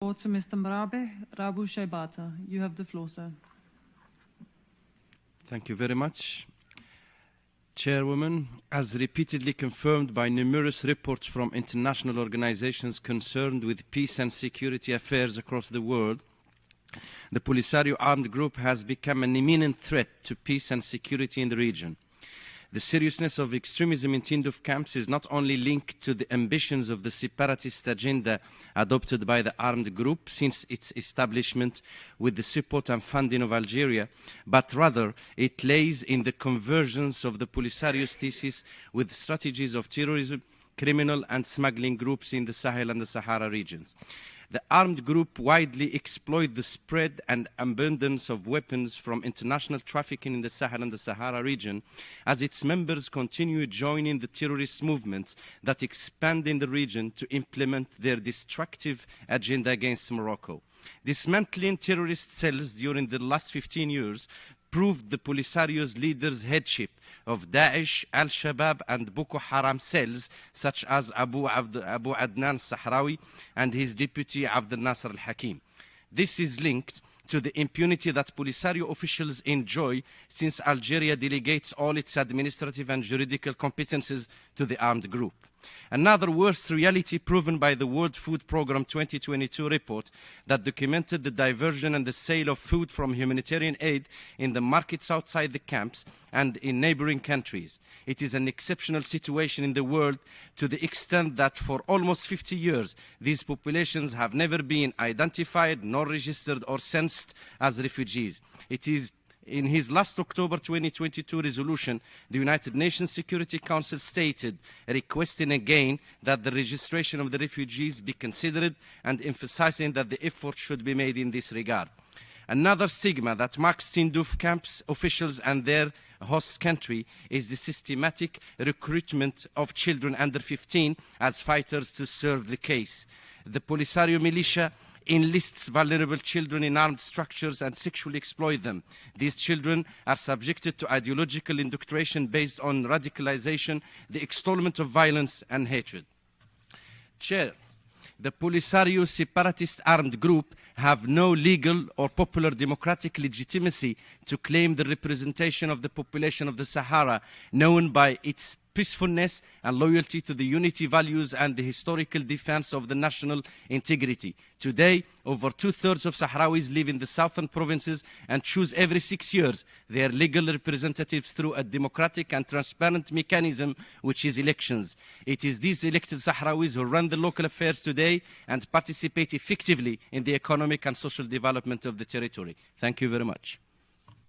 To Mr. مربيه Rabu Sheibata. You have the floor, sir. Thank you very much. Chairwoman, as repeatedly confirmed by numerous reports from international organizations concerned with peace and security affairs across the world, the Polisario armed group has become an imminent threat to peace and security in the region. The seriousness of extremism in Tindouf camps is not only linked to the ambitions of the separatist agenda adopted by the armed group since its establishment with the support and funding of Algeria, but rather it lays in the convergence of the Polisario's thesis with strategies of terrorism, criminal and smuggling groups in the Sahel and the Sahara regions. The armed group widely exploit the spread and abundance of weapons from international trafficking in the Sahel and the Sahara region as its members continue joining the terrorist movements that expand in the region to implement their destructive agenda against Morocco. Dismantling terrorist cells during the last 15 years proved the Polisario's leaders' headship of Daesh, Al-Shabaab and Boko Haram cells such as Abu Adnan Sahrawi and his deputy Abdel Nasser al-Hakim. This is linked to the impunity that Polisario officials enjoy since Algeria delegates all its administrative and juridical competences to the armed group. Another worse reality proven by the World Food Programme 2022 report that documented the diversion and the sale of food from humanitarian aid in the markets outside the camps and in neighboring countries. It is an exceptional situation in the world to the extent that for almost 50 years, these populations have never been identified nor registered or censused as refugees. It is in his last October 2022 resolution, the United Nations Security Council stated, requesting again that the registration of the refugees be considered and emphasizing that the effort should be made in this regard. Another stigma that marks Tindouf camps officials and their host country is the systematic recruitment of children under 15 as fighters to serve the case. The Polisario militia enlists vulnerable children in armed structures and sexually exploit them. These children are subjected to ideological indoctrination based on radicalization, the extolment of violence and hatred. Chair, the Polisario separatist armed group have no legal or popular democratic legitimacy to claim the representation of the population of the Sahara, known by its peacefulness and loyalty to the unity values and the historical defense of the national integrity. Today, over 2/3 of Sahrawis live in the southern provinces and choose every 6 years their legal representatives through a democratic and transparent mechanism, which is elections. It is these elected Sahrawis who run the local affairs today and participate effectively in the economic and social development of the territory. Thank you very much.